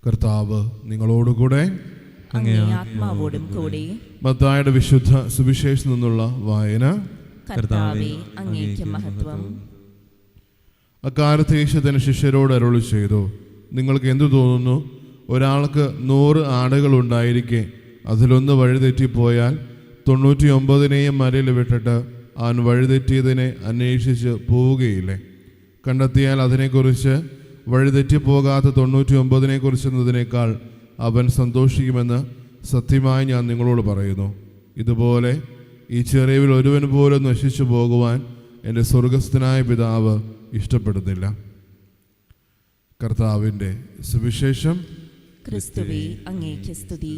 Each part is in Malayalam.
കർത്താവ് നിങ്ങളോടുകൂടെ, അങ്ങേ ആത്മാവോടും കൂടെ. മത്തായിയുടെ വിശുദ്ധ സുവിശേഷത്തിൽ നിന്നുള്ള വായന. കർത്താവേ, അങ്ങേക്ക് മഹത്വം. അക്കാലത്ത് യേശു തന്റെ ശിഷ്യരോട് അരുളി ചെയ്തു, നിങ്ങൾക്ക് എന്തു തോന്നുന്നു? ഒരാൾക്ക് 100 ആടുകൾ ഉണ്ടായിരിക്കെ അതിലൊന്ന് വഴിതെറ്റിപ്പോയാൽ 99 മലയിൽ വിട്ടിട്ട് അവൻ വഴിതെറ്റിയതിനെ അന്വേഷിച്ച് പോവുകയില്ലേ? കണ്ടെത്തിയാൽ അതിനെക്കുറിച്ച്, വഴിതെറ്റിപ്പോകാത്ത 99 കുറിച്ചെന്നതിനേക്കാൾ അവൻ സന്തോഷിക്കുമെന്ന് സത്യമായി ഞാൻ നിങ്ങളോട് പറയുന്നു. ഇതുപോലെ ഈ ചെറിയവിൽ ഒരുവൻ പോലും നശിച്ചു പോകുവാൻ എൻ്റെ സ്വർഗസ്ഥനായ പിതാവ് ഇഷ്ടപ്പെടുന്നില്ല. കർത്താവിൻ്റെ സുവിശേഷം. ക്രിസ്തുവേ, അങ്ങേക്ക് സ്തുതി.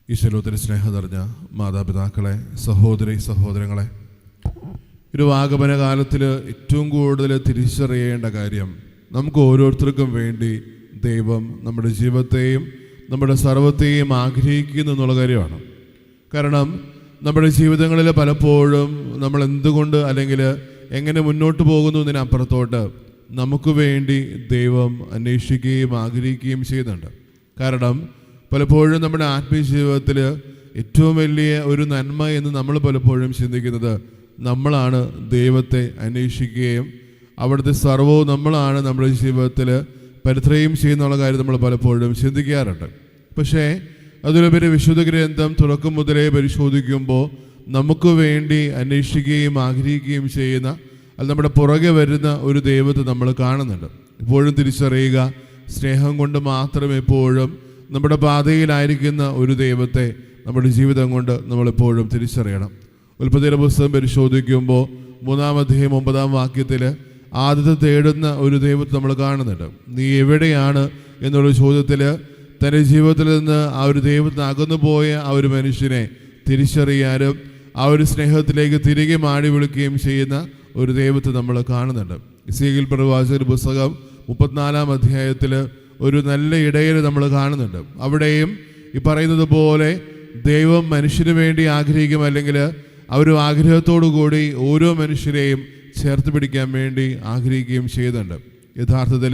ഈശ്വരത്തിന് സ്നേഹം നിറഞ്ഞ മാതാപിതാക്കളെ, സഹോദരി സഹോദരങ്ങളെ, ഒരു ആഗമന കാലത്തിൽ ഏറ്റവും കൂടുതൽ തിരിച്ചറിയേണ്ട കാര്യം, നമുക്ക് ഓരോരുത്തർക്കും വേണ്ടി ദൈവം നമ്മുടെ ജീവിതത്തെയും നമ്മുടെ സർവ്വത്തെയും ആഗ്രഹിക്കുന്നു എന്നുള്ള കാര്യമാണ്. കാരണം നമ്മുടെ ജീവിതങ്ങളിൽ പലപ്പോഴും നമ്മൾ എന്തുകൊണ്ട് അല്ലെങ്കിൽ എങ്ങനെ മുന്നോട്ട് പോകുന്നു എന്നതിനപ്പുറത്തോട്ട് നമുക്ക് വേണ്ടി ദൈവം അന്വേഷിക്കുകയും ആഗ്രഹിക്കുകയും ചെയ്യുന്നുണ്ട്. കാരണം പലപ്പോഴും നമ്മുടെ ആത്മീയ ജീവിതത്തിൽ ഏറ്റവും വലിയ ഒരു നന്മ എന്ന് നമ്മൾ പലപ്പോഴും ചിന്തിക്കുന്നത്, നമ്മളാണ് ദൈവത്തെ അന്വേഷിക്കുകയും അവിടുത്തെ സർവ്വവും നമ്മളാണ് നമ്മുടെ ജീവിതത്തിൽ പരിത്രയം ചെയ്യുന്നുള്ള കാര്യം നമ്മൾ പലപ്പോഴും ചിന്തിക്കാറുണ്ട്. പക്ഷേ അതിലുപരി വിശുദ്ധ ഗ്രന്ഥം തുടക്കം മുതലേ പരിശോധിക്കുമ്പോൾ നമുക്ക് വേണ്ടി അന്വേഷിക്കുകയും ആഗ്രഹിക്കുകയും ചെയ്യുന്ന, അത് നമ്മുടെ പുറകെ വരുന്ന ഒരു ദൈവത്തെ നമ്മൾ കാണുന്നുണ്ട്. എപ്പോഴും തിരിച്ചറിയുക, സ്നേഹം കൊണ്ട് മാത്രം എപ്പോഴും നമ്മുടെ പാതയിലായിരിക്കുന്ന ഒരു ദൈവത്തെ നമ്മുടെ ജീവിതം കൊണ്ട് നമ്മളെപ്പോഴും തിരിച്ചറിയണം. ഉൽപ്പത്തിയുടെ പുസ്തകം പരിശോധിക്കുമ്പോൾ 3-ാം അധ്യായം 9-ാം വാക്യത്തിൽ ആദ്യത്തെ തേടുന്ന ഒരു ദൈവത്തെ നമ്മൾ കാണുന്നുണ്ട്. നീ എവിടെയാണ് എന്നുള്ള ചോദ്യത്തിൽ തൻ്റെ ജീവിതത്തിൽ നിന്ന് ആ ഒരു ദൈവത്തിന് അകന്നു പോയ ആ ഒരു മനുഷ്യനെ തിരിച്ചറിയാനും ആ ഒരു സ്നേഹത്തിലേക്ക് തിരികെ മാടി വിളിക്കുകയും ചെയ്യുന്ന ഒരു ദൈവത്തെ നമ്മൾ കാണുന്നുണ്ട്. എസേക്കിയേൽ പ്രവാചകന്റെ പുസ്തകം 34-ാം അധ്യായത്തിൽ ഒരു നല്ല ഇടയനെ നമ്മൾ കാണുന്നുണ്ട്. അവിടെയും ഈ പറയുന്നത് പോലെ ദൈവം മനുഷ്യന് വേണ്ടി ആഗ്രഹിക്കും, അല്ലെങ്കിൽ ആ ഒരു ആഗ്രഹത്തോടു കൂടി ഓരോ മനുഷ്യരെയും ചേർത്ത് പിടിക്കാൻ വേണ്ടി ആഗ്രഹിക്കുകയും ചെയ്യുന്നുണ്ട്. യഥാർത്ഥത്തിൽ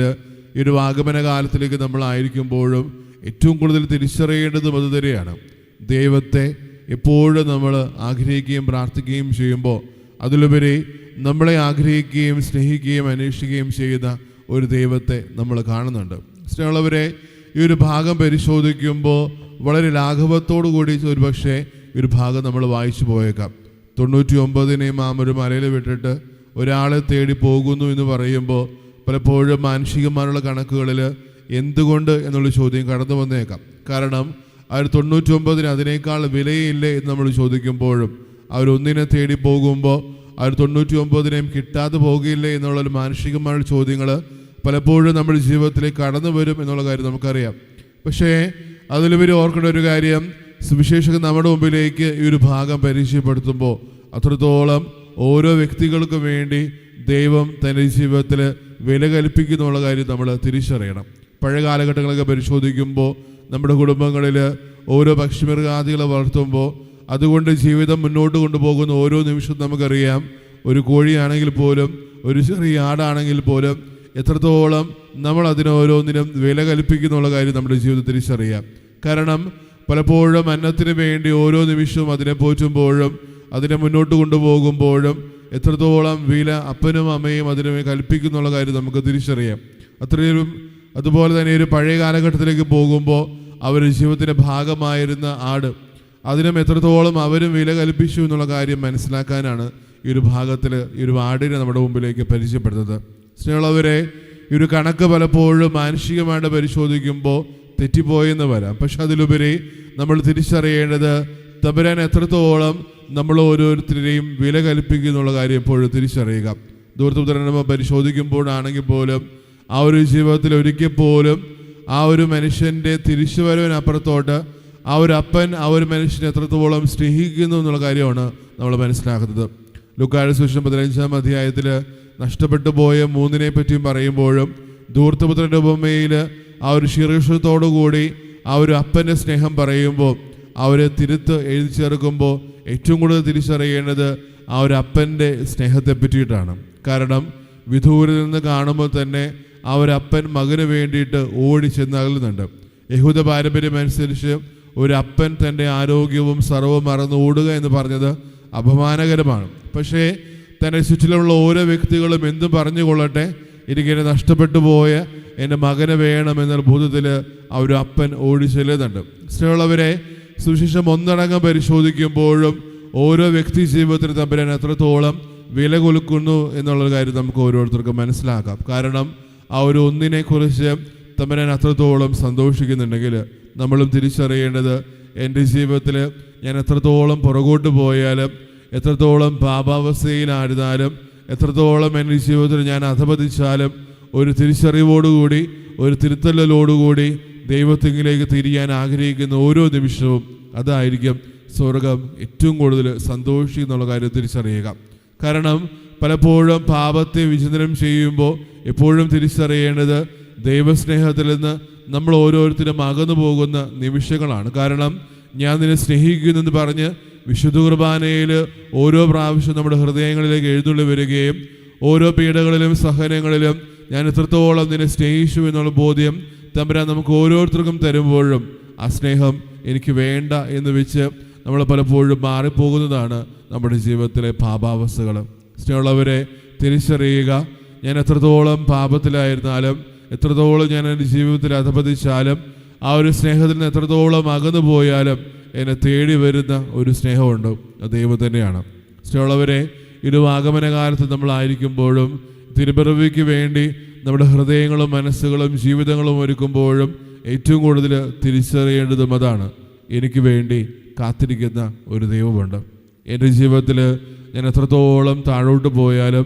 ഈ ഒരു ആഗമന കാലത്തിലേക്ക് നമ്മളായിരിക്കുമ്പോഴും ഏറ്റവും കൂടുതൽ തിരിച്ചറിയേണ്ടതും അത് തന്നെയാണ്. ദൈവത്തെ എപ്പോഴും നമ്മൾ ആഗ്രഹിക്കുകയും പ്രാർത്ഥിക്കുകയും ചെയ്യുമ്പോൾ അതിലുപരി നമ്മളെ ആഗ്രഹിക്കുകയും സ്നേഹിക്കുകയും അന്വേഷിക്കുകയും ചെയ്യുന്ന ഒരു ദൈവത്തെ നമ്മൾ കാണുന്നുണ്ട്. സ്നേഹമുള്ളവരെ, ഈ ഒരു ഭാഗം പരിശോധിക്കുമ്പോൾ വളരെ ലാഘവത്തോടു കൂടി ഒരു പക്ഷേ ഈ ഒരു ഭാഗം നമ്മൾ വായിച്ചു പോയേക്കാം. 99 ആ ഒരു മലയിൽ വിട്ടിട്ട് ഒരാളെ തേടി പോകുന്നു എന്ന് പറയുമ്പോൾ പലപ്പോഴും മാനുഷികമായുള്ള കണക്കുകളിൽ എന്തുകൊണ്ട് എന്നുള്ള ചോദ്യം കടന്നു വന്നേക്കാം. കാരണം ആ ഒരു 99 അതിനേക്കാൾ വിലയില്ലേ എന്ന് നമ്മൾ ചോദിക്കുമ്പോഴും ആ ഒരു ഒന്നിനെ തേടി പോകുമ്പോൾ ആ ഒരു 99 കിട്ടാതെ പോകുകയില്ലേ എന്നുള്ളൊരു മാനുഷികമായ ചോദ്യങ്ങൾ പലപ്പോഴും നമ്മുടെ ജീവിതത്തിലേക്ക് കടന്നു വരും എന്നുള്ള കാര്യം നമുക്കറിയാം. പക്ഷേ അതിലുപരി ഓർക്കേണ്ട ഒരു കാര്യം, സുവിശേഷകൻ നമ്മുടെ മുമ്പിലേക്ക് ഈ ഒരു ഭാഗം പരിചയപ്പെടുത്തുമ്പോൾ അത്രത്തോളം ഓരോ വ്യക്തികൾക്കും വേണ്ടി ദൈവം തൻ്റെ ജീവിതത്തിൽ വില കൽപ്പിക്കുന്നുള്ള കാര്യം നമ്മൾ തിരിച്ചറിയണം. പഴയ കാലഘട്ടങ്ങളൊക്കെ പരിശോധിക്കുമ്പോൾ നമ്മുടെ കുടുംബങ്ങളിൽ ഓരോ പക്ഷിമൃഗാദികളെ വളർത്തുമ്പോൾ അതുകൊണ്ട് ജീവിതം മുന്നോട്ട് കൊണ്ടുപോകുന്ന ഓരോ നിമിഷവും നമുക്കറിയാം. ഒരു കോഴിയാണെങ്കിൽ പോലും, ഒരു ചെറിയ ആടാണെങ്കിൽ പോലും എത്രത്തോളം നമ്മൾ അതിനോരോന്നിനും വില കൽപ്പിക്കുന്നുള്ള കാര്യം നമ്മുടെ ജീവിതത്തിൽ തിരിച്ചറിയാം. കാരണം പലപ്പോഴും അന്നത്തിന് വേണ്ടി ഓരോ നിമിഷവും അതിനെ പോറ്റുമ്പോഴും അതിനെ മുന്നോട്ട് കൊണ്ടുപോകുമ്പോഴും എത്രത്തോളം വില അപ്പനും അമ്മയും അതിനെ കൽപ്പിക്കുന്നുള്ള കാര്യം നമുക്ക് തിരിച്ചറിയാം. അത്രയും അതുപോലെ തന്നെ ഒരു പഴയ കാലഘട്ടത്തിലേക്ക് പോകുമ്പോൾ അവരുടെ ജീവിതത്തിൻ്റെ ഭാഗമായിരുന്ന ആട്, അതിനും എത്രത്തോളം അവരും വില കൽപ്പിച്ചു എന്നുള്ള കാര്യം മനസ്സിലാക്കാനാണ് ഈ ഒരു ഭാഗത്തിൽ ഈ ഒരു ആടിനെ നമ്മുടെ മുമ്പിലേക്ക് പരിചയപ്പെടുന്നത്. സ്നേഹമുള്ളവരെ, ഈ ഒരു കണക്ക് പലപ്പോഴും മാനുഷികമായിട്ട് പരിശോധിക്കുമ്പോൾ തെറ്റിപ്പോയെന്ന് വരാം. പക്ഷെ അതിലുപരി നമ്മൾ തിരിച്ചറിയേണ്ടത് തമ്പുരാൻ എത്രത്തോളം നമ്മൾ ഓരോരുത്തരെയും വില കൽപ്പിക്കുന്നുള്ള കാര്യം എപ്പോഴും തിരിച്ചറിയുക. ദൂരത്തുതരണം പരിശോധിക്കുമ്പോഴാണെങ്കിൽ പോലും ആ ഒരു ജീവിതത്തിൽ ഒരിക്കൽ പോലും ആ ഒരു മനുഷ്യൻ്റെ തിരിച്ചുവരവിനപ്പുറത്തോട്ട് ആ ഒരു അപ്പൻ ആ ഒരു മനുഷ്യനെ എത്രത്തോളം സ്നേഹിക്കുന്നു എന്നുള്ള കാര്യമാണ് നമ്മൾ മനസ്സിലാക്കുന്നത്. ലൂക്കായുടെ സുവിശേഷം 15-ാം അധ്യായത്തിൽ നഷ്ടപ്പെട്ടു പോയ 3 പറ്റിയും പറയുമ്പോഴും ധൂർത്തപുത്രൻ്റെ ഉപമയിൽ ആ ഒരു ശീർഷത്തോടു കൂടി ആ ഒരു അപ്പൻ്റെ സ്നേഹം പറയുമ്പോൾ അവരെ തിരുത്ത് എഴുതി ചേർക്കുമ്പോൾ ഏറ്റവും കൂടുതൽ തിരിച്ചറിയേണ്ടത് ആ ഒരു അപ്പൻ്റെ സ്നേഹത്തെ പറ്റിയിട്ടാണ്. കാരണം വിദൂരത്തിൽ നിന്ന് കാണുമ്പോൾ തന്നെ ആ ഒരു അപ്പൻ മകന് വേണ്ടിയിട്ട് ഓടിച്ചെന്ന് അകലുന്നുണ്ട്. യഹൂദ പാരമ്പര്യമനുസരിച്ച് ഒരു അപ്പൻ തൻ്റെ ആരോഗ്യവും സർവ്വവും മറന്ന് ഓടുക എന്ന് പറഞ്ഞത് അപമാനകരമാണ്. പക്ഷേ തൻ്റെ ചുറ്റിലുള്ള ഓരോ വ്യക്തികളും എന്തും പറഞ്ഞുകൊള്ളട്ടെ, എനിക്കെന്നെ നഷ്ടപ്പെട്ടു പോയ എൻ്റെ മകനെ വേണമെന്ന ബോധത്തിൽ ആ ഒരു അപ്പൻ ഓടി ചെല്ലുന്നുണ്ട്. സ്നേഹമുള്ളവരെ, സുവിശേഷം ഒന്നടങ്കം പരിശോധിക്കുമ്പോഴും ഓരോ വ്യക്തി ജീവിതത്തിൽ തമ്പുരാൻ എത്രത്തോളം വില കൊടുക്കുന്നു എന്നുള്ളൊരു കാര്യം നമുക്ക് ഓരോരുത്തർക്കും മനസ്സിലാക്കാം. കാരണം ആ ഒരു ഒന്നിനെക്കുറിച്ച് തമ്പുരാൻ അത്രത്തോളം സന്തോഷിക്കുന്നുണ്ടെങ്കിൽ നമ്മളും തിരിച്ചറിയേണ്ടത് എൻ്റെ ജീവിതത്തിൽ ഞാൻ എത്രത്തോളം പുറകോട്ട് പോയാലും, എത്രത്തോളം പാപാവസ്ഥയിലായിരുന്നാലും, എത്രത്തോളം എൻ്റെ ജീവിതത്തിൽ ഞാൻ അധപതിച്ചാലും ഒരു തിരിച്ചറിവോടുകൂടി, ഒരു തിരുത്തലോടുകൂടി ദൈവത്തിങ്കിലേക്ക് തിരിയാൻ ആഗ്രഹിക്കുന്ന ഓരോ നിമിഷവും അതായിരിക്കും സ്വർഗം ഏറ്റവും കൂടുതൽ സന്തോഷിക്കുന്നുള്ള കാര്യം തിരിച്ചറിയുക. കാരണം പലപ്പോഴും പാപത്തെ വിചിന്തനം ചെയ്യുമ്പോൾ എപ്പോഴും തിരിച്ചറിയേണ്ടത് ദൈവസ്നേഹത്തിൽ നിന്ന് നമ്മൾ ഓരോരുത്തരും അകന്നു പോകുന്ന നിമിഷങ്ങളാണ്. കാരണം ഞാൻ നിന്നെ സ്നേഹിക്കുന്നെന്ന് പറഞ്ഞ് വിശുദ്ധ കുർബാനയിൽ ഓരോ പ്രാവശ്യം നമ്മുടെ ഹൃദയങ്ങളിലേക്ക് എഴുന്നള്ളി വരികയും ഓരോ പീഡകളിലും സഹനങ്ങളിലും ഞാൻ എത്രത്തോളം നിന്നെ സ്നേഹിച്ചു എന്നുള്ള ബോധ്യം തമ്പുരാൻ നമുക്ക് ഓരോരുത്തർക്കും തരുമ്പോഴും ആ സ്നേഹം എനിക്ക് വേണ്ട എന്ന് വെച്ച് നമ്മൾ പലപ്പോഴും മാറിപ്പോകുന്നതാണ് നമ്മുടെ ജീവിതത്തിലെ പാപാവസ്ഥകൾ. സ്നേഹമുള്ളവരെ, തിരിച്ചറിയുക, ഞാൻ എത്രത്തോളം പാപത്തിലായിരുന്നാലും, എത്രത്തോളം ഞാൻ എൻ്റെ ജീവിതത്തിൽ അധപതിച്ചാലും, ആ ഒരു സ്നേഹത്തിൽ നിന്ന് എത്രത്തോളം അകന്നു പോയാലും എന്നെ തേടി വരുന്ന ഒരു സ്നേഹമുണ്ട്, അത് ദൈവം തന്നെയാണ്. സ്നേഹമുള്ളവരെ, ഇരുവാഗമന കാലത്ത് നമ്മളായിരിക്കുമ്പോഴും തിരുപ്പിറവിക്ക് വേണ്ടി നമ്മുടെ ഹൃദയങ്ങളും മനസ്സുകളും ജീവിതങ്ങളും ഒരുക്കുമ്പോഴും ഏറ്റവും കൂടുതൽ തിരിച്ചറിയേണ്ടതും അതാണ്. എനിക്ക് വേണ്ടി കാത്തിരിക്കുന്ന ഒരു ദൈവമുണ്ട്. എൻ്റെ ജീവിതത്തിൽ ഞാൻ എത്രത്തോളം താഴോട്ട് പോയാലും,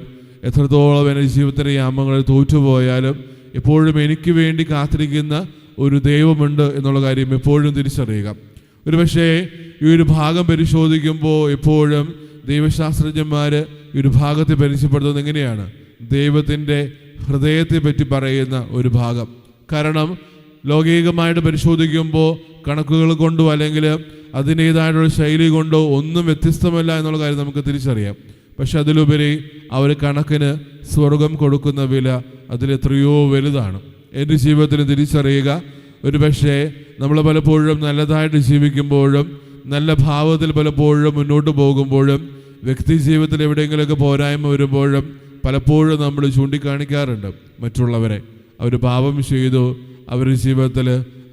എത്രത്തോളം എൻ്റെ ജീവിതത്തിൻ്റെ യാമങ്ങളിൽ തോറ്റുപോയാലും എപ്പോഴും എനിക്ക് വേണ്ടി കാത്തിരിക്കുന്ന ഒരു ദൈവമുണ്ട് എന്നുള്ള കാര്യം എപ്പോഴും തിരിച്ചറിയുക. ഒരു പക്ഷേ ഈ ഒരു ഭാഗം പരിശോധിക്കുമ്പോൾ എപ്പോഴും ദൈവശാസ്ത്രജ്ഞന്മാർ ഈ ഒരു ഭാഗത്തെ പരിചയപ്പെടുത്തുന്നത് എങ്ങനെയാണ്? ദൈവത്തിൻ്റെ ഹൃദയത്തെ പറ്റി പറയുന്ന ഒരു ഭാഗം. കാരണം ലൗകികമായിട്ട് പരിശോധിക്കുമ്പോൾ കണക്കുകൾ കൊണ്ടോ അല്ലെങ്കിൽ അതിൻ്റേതായിട്ടുള്ള ശൈലി കൊണ്ടോ ഒന്നും വ്യത്യസ്തമല്ല എന്നുള്ള കാര്യം നമുക്ക് തിരിച്ചറിയാം. പക്ഷെ അതിലുപരി ആ ഒരു കണക്കിന് സ്വർഗം കൊടുക്കുന്ന വില അതിലെത്രയോ വലുതാണ്. എൻ്റെ ജീവിതത്തിൽ തിരിച്ചറിയുക, ഒരു പക്ഷേ നമ്മൾ പലപ്പോഴും നല്ലതായിട്ട് ജീവിക്കുമ്പോഴും നല്ല ഭാവത്തിൽ പലപ്പോഴും മുന്നോട്ട് പോകുമ്പോഴും വ്യക്തി ജീവിതത്തിൽ എവിടെയെങ്കിലുമൊക്കെ പോരായ്മ വരുമ്പോഴും പലപ്പോഴും നമ്മൾ ചൂണ്ടിക്കാണിക്കാറുണ്ട് മറ്റുള്ളവരെ. അവർ പാപം ചെയ്തു, അവരുടെ ജീവിതത്തിൽ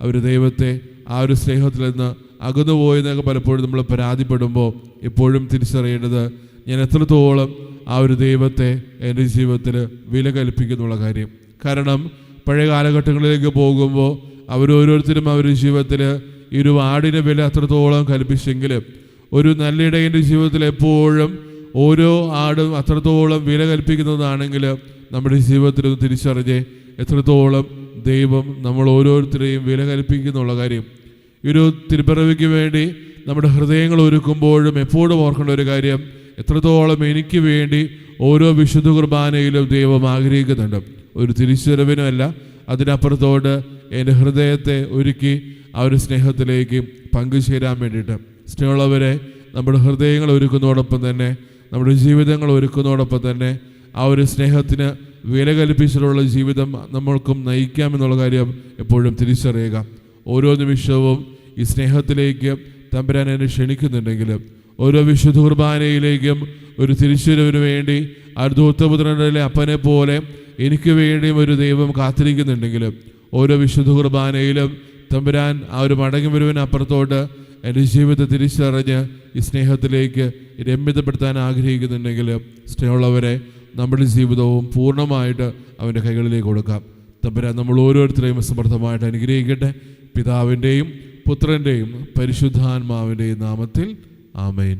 അവർ ദൈവത്തെ ആ ഒരു സ്നേഹത്തിൽ നിന്ന് അകന്നുപോയെന്നൊക്കെ പലപ്പോഴും നമ്മൾ പരാതിപ്പെടുമ്പോൾ എപ്പോഴും തിരിച്ചറിയേണ്ടത് ഞാൻ എത്രത്തോളം ആ ഒരു ദൈവത്തെ എൻ്റെ ജീവിതത്തിൽ വില കൽപ്പിക്കുന്നുള്ള കാര്യം. കാരണം പഴയ കാലഘട്ടങ്ങളിലേക്ക് പോകുമ്പോൾ അവരോരോരുത്തരും അവരുടെ ജീവിതത്തിൽ ഈ ഒരു ആടിൻ്റെ വില അത്രത്തോളം കൽപ്പിച്ചെങ്കിലും ഒരു നല്ല ഇടയൻ്റെ ജീവിതത്തിൽ എപ്പോഴും ഓരോ ആടും അത്രത്തോളം വില കൽപ്പിക്കുന്നതാണെങ്കിൽ നമ്മുടെ ജീവിതത്തിൽ തിരിച്ചറിഞ്ഞ് എത്രത്തോളം ദൈവം നമ്മൾ ഓരോരുത്തരെയും വില കൽപ്പിക്കുന്നുള്ള കാര്യം. ഈ ഒരു തിരുപ്പിറവിക്ക് വേണ്ടി നമ്മുടെ ഹൃദയങ്ങൾ ഒരുക്കുമ്പോഴും എപ്പോഴും ഓർക്കേണ്ട ഒരു കാര്യം, എത്രത്തോളം എനിക്ക് വേണ്ടി ഓരോ വിശുദ്ധ കുർബാനയിലും ദൈവം ആഗ്രഹിക്കുന്നുണ്ട്. ഒരു തിരിച്ചുവരവിനുമല്ല, അതിനപ്പുറത്തോട് എൻ്റെ ഹൃദയത്തെ ഒരുക്കി ആ ഒരു സ്നേഹത്തിലേക്ക് പങ്കുചേരാൻ വേണ്ടിയിട്ട്. സ്നേഹമുള്ളവരെ, നമ്മുടെ ഹൃദയങ്ങൾ ഒരുക്കുന്നതോടൊപ്പം തന്നെ നമ്മുടെ ജീവിതങ്ങൾ ഒരുക്കുന്നതോടൊപ്പം തന്നെ ആ ഒരു സ്നേഹത്തിന് വില കൽപ്പിച്ചിട്ടുള്ള ജീവിതം നമ്മൾക്കും നയിക്കാമെന്നുള്ള കാര്യം എപ്പോഴും തിരിച്ചറിയുക. ഓരോ നിമിഷവും ഈ സ്നേഹത്തിലേക്ക് തമ്പുരാൻ എന്നെ ക്ഷണിക്കുന്നുണ്ടെങ്കിലും ഓരോ വിശുദ്ധ കുർബാനയിലേക്കും ഒരു തിരിച്ചുവരവിന് വേണ്ടി ധൂർത്തപുത്രനിലെ അപ്പനെ പോലെ എനിക്ക് വേണ്ടിയും ഒരു ദൈവം കാത്തിരിക്കുന്നുണ്ടെങ്കിലും ഓരോ വിശുദ്ധ കുർബാനയിലും തമ്പുരാൻ ആ ഒരു മടങ്ങി വരുവിന് അപ്പുറത്തോട്ട് എൻ്റെ ജീവിതത്തെ തിരിച്ചറിഞ്ഞ് ഈ സ്നേഹത്തിലേക്ക് രമ്യതപ്പെടുത്താൻ ആഗ്രഹിക്കുന്നുണ്ടെങ്കിൽ സ്നേഹമുള്ളവരെ, നമ്മുടെ ജീവിതവും പൂർണ്ണമായിട്ട് അവൻ്റെ കൈകളിലേക്ക് കൊടുക്കാം. തമ്പുരാൻ നമ്മൾ ഓരോരുത്തരെയും സമർത്ഥമായിട്ട് അനുഗ്രഹിക്കട്ടെ. പിതാവിൻ്റെയും പുത്രൻ്റെയും പരിശുദ്ധാത്മാവിൻ്റെയും നാമത്തിൽ ആമേൻ.